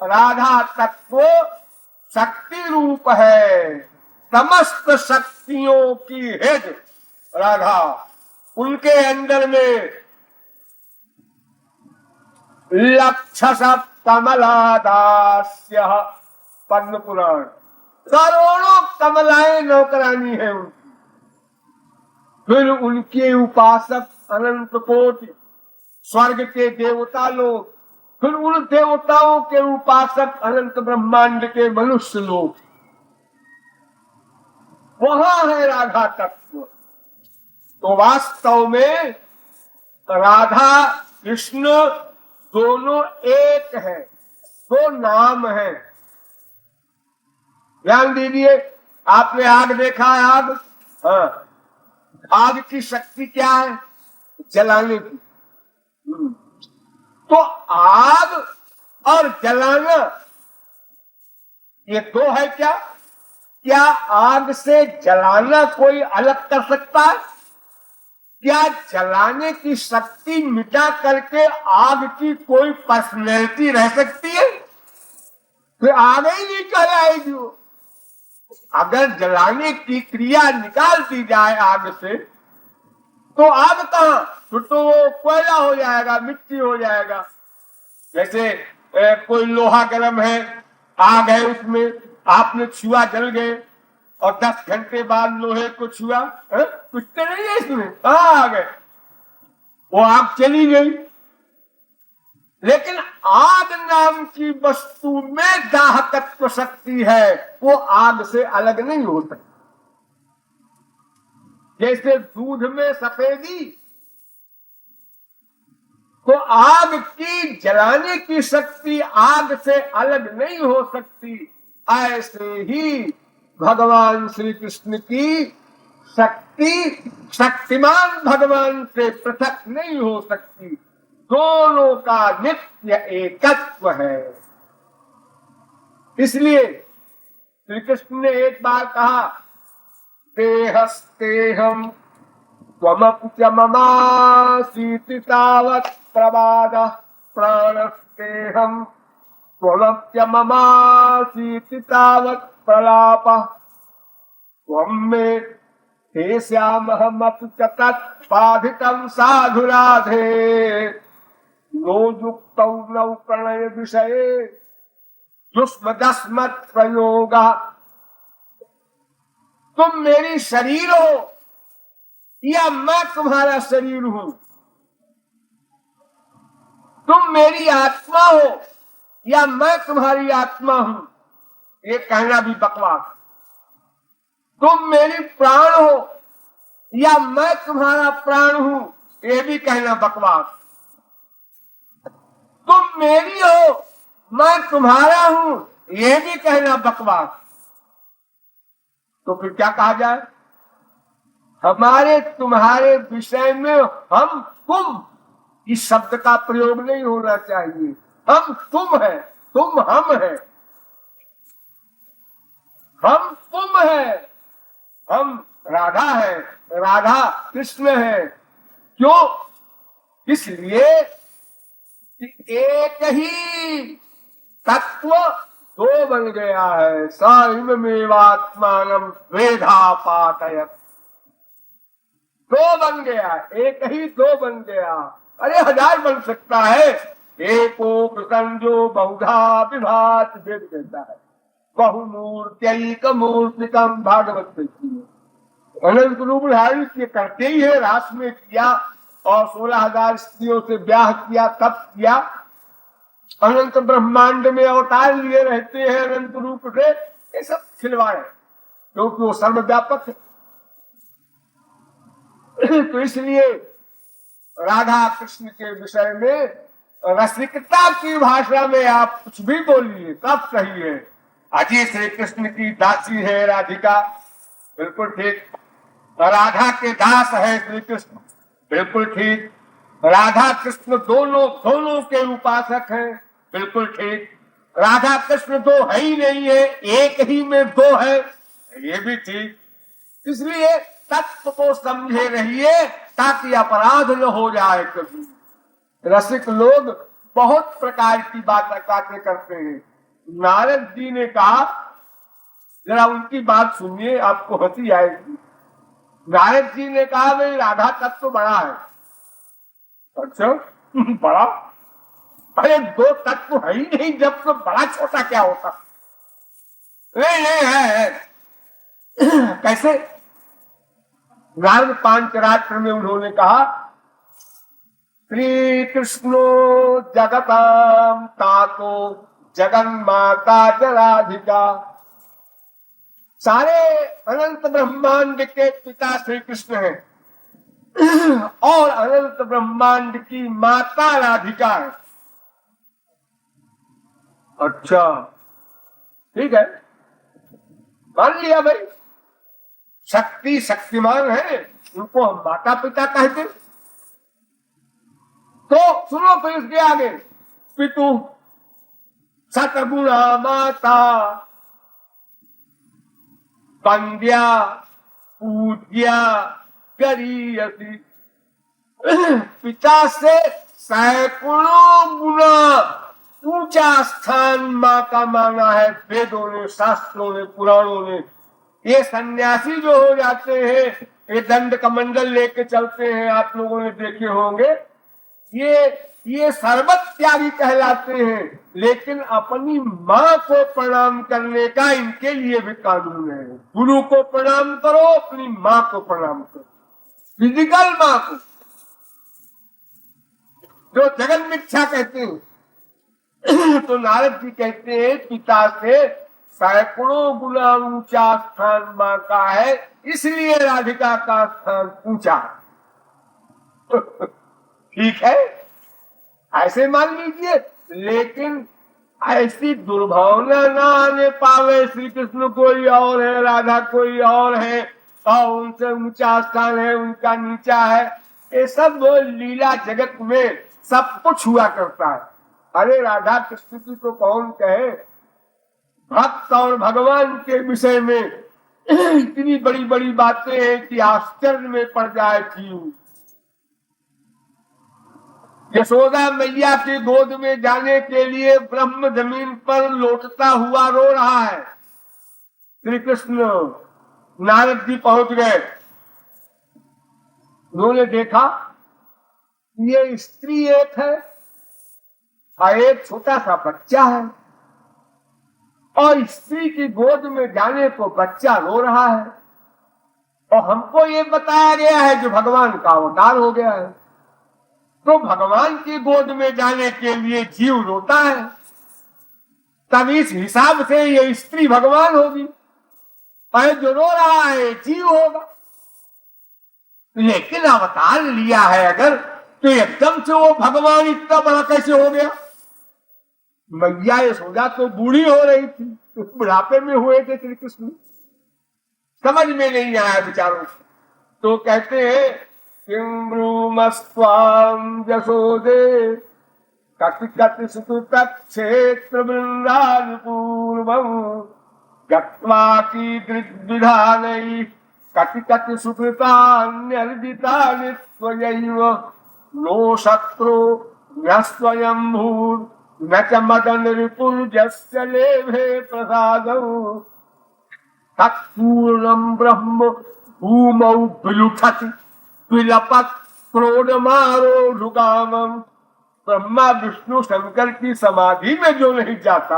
राधा तत्व शक्ति रूप है, समस्त शक्तियों की हेड राधा। उनके अंदर में लक्ष्य सब कमलादास्य पद्म पुराण, करोड़ों कमलाएं नौकरानी है उनकी। फिर उनके उपासक अनंत कोटि, स्वर्ग के देवता लोग, फिर उन देवताओं के उपासक अनंत ब्रह्मांड के मनुष्य लोग, वहां है राधा तत्व। तो वास्तव में राधा कृष्ण दोनों एक है, दो नाम है। ध्यान दीजिए, आपने आग देखा है? आग, हाँ, आग की शक्ति क्या है? जलाने की। तो आग और जलाना ये दो है क्या? क्या आग से जलाना कोई अलग कर सकता है? क्या जलाने की शक्ति मिटा करके आग की कोई पर्सनैलिटी रह सकती है? तो आग ही नहीं कहलाएगी। अगर जलाने की क्रिया निकाल दी जाए आग से, तो आग कहां? तो वो कोयला हो जाएगा, मिट्टी हो जाएगा। जैसे कोई लोहा गर्म है, आग है उसमें, आपने छुआ, जल गए, और 10 घंटे बाद लोहे को छुआ, कुछ तो नहीं है इसमें, कहां आ गए? वो आग चली गई। लेकिन आग नाम की वस्तु में दाहकत्व शक्ति है, वो आग से अलग नहीं हो सकती। जैसे दूध में सफेदी, तो आग की जलाने की शक्ति आग से अलग नहीं हो सकती, ऐसे ही भगवान श्री कृष्ण की शक्ति शक्तिमान भगवान से पृथक नहीं हो सकती। दोनों का नित्य एकत्व है। इसलिए श्री कृष्ण ने एक बार कहा, देहस्तेहम त्वमप्य ममासीति तावत् प्रमादः, प्राणस्तेहम त्वमप्य ममासीति तावत् प्रलापः, त्वं मे हे श्यामहमपि च तत्बाधितं साधु राधे, नो युक्तौ नौ प्रणय विषये युष्मदस्मत् प्रयोगः। तुम मेरी शरीर हो या मैं तुम्हारा शरीर हूं? तुम मेरी आत्मा हो या मैं तुम्हारी आत्मा हूं? ये कहना भी बकवास। तुम मेरी प्राण हो या मैं तुम्हारा प्राण हूं? ये भी कहना बकवास। तुम मेरी हो, मैं तुम्हारा हूं, ये भी कहना बकवास। तो फिर क्या कहा जाए? हमारे तुम्हारे विषय में हम तुम इस शब्द का प्रयोग नहीं होना चाहिए। हम तुम है, तुम हम है, हम तुम है, हम राधा है, राधा कृष्ण है। क्यों? इसलिए कि एक ही तत्व दो बन गया है। साइमेवात्मानं वेधा पातयत्, दो बन गया, एक ही दो बन गया। अरे 1000 बन सकता है। एको प्रसंजो बहुधा विभात, वेद कहता है। बहुमूर्त्यैक मूर्तिकम, भागवत कहती है। अनंत रूप धारण किए करते ही है, रास में किया और 16,000 स्त्रियों से ब्याह किया, तब किया। अनंत ब्रह्मांड में अवतार लिए रहते हैं अनंत रूप से। ये सब खिलवाड़ है, क्योंकि वो सर्वव्यापक है। तो इसलिए राधा कृष्ण के विषय में रसिकता की भाषा में आप कुछ भी बोलिए, सब सही है। अजय श्री कृष्ण की दासी है राधिका, बिल्कुल ठीक। राधा के दास है श्री कृष्ण, बिल्कुल ठीक। राधा कृष्ण दोनों के उपासक हैं, बिल्कुल ठीक। राधा कृष्ण दो है ही नहीं है, एक ही में दो है, ये भी ठीक। इसलिए तत्व को समझे रहिए ताकि अपराध न हो जाए। कभी रसिक लोग बहुत प्रकार की बातें करते हैं। नारद जी ने कहा, जरा उनकी बात सुनिए, आपको हंसी आएगी। नारद जी ने कहा भाई राधा तत्व तो बड़ा है। अच्छा बड़ा? अरे दो तत्व तो है ही नहीं, जब तो बड़ा छोटा क्या होता? नहीं नहीं है। कैसे? नारद पांचरात्र में उन्होंने कहा, श्री कृष्णो जगताम तातो जगन माता जराधिका। सारे अनंत ब्रह्मांड के पिता श्री कृष्ण हैं और अनंत ब्रह्मांड की माता राधिका है। अच्छा ठीक है, मान लिया भाई, शक्ति शक्तिमान है, उनको हम माता पिता कहते। तो सुनो फिर इसके आगे, पितु सतगुणा माता वंद्या पूज्या गरीयसी। पिता से सैकड़ों गुना ऊंचा स्थान माँ का माना है वेदों ने, शास्त्रों ने, पुराणों ने। ये सन्यासी जो हो जाते हैं, ये दंड कमंडल लेके चलते हैं, आप लोगों ने देखे होंगे, ये सर्वत त्यागी कहलाते हैं, लेकिन अपनी माँ को प्रणाम करने का इनके लिए भी कानून है। गुरु को प्रणाम करो, अपनी माँ को प्रणाम करो, फिजिकल माँ को, जो जगन मिथ्या कहते हैं। तो नारद जी कहते हैं पिता से सैकड़ों गुना ऊंचा स्थान माँ का है, इसलिए राधिका का स्थान ऊंचा। ठीक है, ऐसे मान लीजिए, लेकिन ऐसी दुर्भावना ना आने पावे श्री कृष्ण कोई और है, राधा कोई और है, और उनसे ऊंचा स्थान है, उनका नीचा है। ये सब लीला जगत में सब कुछ हुआ करता है। अरे राधा कृष्ण की तो कौन कहे, भक्त और भगवान के विषय में इतनी बड़ी बड़ी बातें हैं कि आश्चर्य में पड़ जाए जीव। यशोदा मैया की गोद में जाने के लिए ब्रह्म जमीन पर लौटता हुआ रो रहा है। श्री कृष्ण नारद जी पहुंच गए, उन्होंने देखा ये स्त्री एक है और एक छोटा सा बच्चा है, और स्त्री की गोद में जाने को बच्चा रो रहा है, और हमको ये बताया गया है जो भगवान का अवतार हो गया है। तो भगवान की गोद में जाने के लिए जीव रोता है, तब इस हिसाब से ये स्त्री भगवान होगी और जो रो रहा है जीव होगा। लेकिन अवतार लिया है अगर, तो एकदम से वो भगवान इतना बड़ा कैसे हो गया? मैया यशोदा तो बूढ़ी हो रही थी, तो बुढ़ापे में हुए थे श्री कृष्ण, समझ में नहीं आया विचारों से। तो कहते हैं किम्ब्रूमस्त्वां यशोदे कति कति सुतुत क्षेत्र वृंदान पूर्वं गत्वा कीदृग्विधानै कति कति सुकृतान्यर्जितानि त्वयैव नो शत्रो न स्वयंभूर् न च मदन रिपुर्जस्य लेभे प्रसादं तत्पूर्णं ब्रह्म भूमौ विलुठति विलपत क्रोधमारोढ़ुकामं। ब्रह्मा विष्णु शंकर की समाधि में जो नहीं जाता,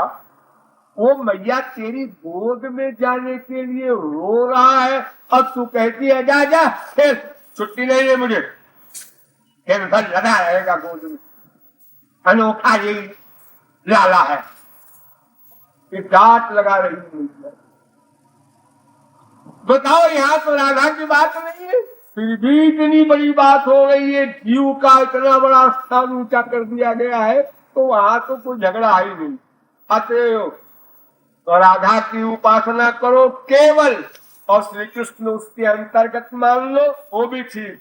वो मैया तेरी गोद में जाने के लिए रो रहा है, और तू कहती है जा जा, फिर छुट्टी नहीं है मुझे, फिर घर लगा रहेगा गोद में। अनोखा यही लाला है, डांट लगा रही है। बताओ, यहाँ तो राधा की बात नहीं है, फिर भी इतनी बड़ी बात हो रही है, जीव का इतना बड़ा स्थान ऊंचा कर दिया गया है, तो वहां तो कोई झगड़ा ही नहीं। अतएव तो राधा की उपासना करो केवल, और श्री कृष्ण उसके अंतर्गत मान लो, वो भी ठीक।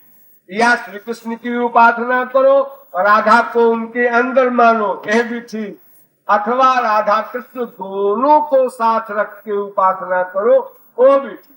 या श्री कृष्ण की उपासना करो और राधा को उनके अंदर मानो, यह भी ठीक। अथवा राधा कृष्ण दोनों को साथ रख के उपासना करो, वो भी ठीक।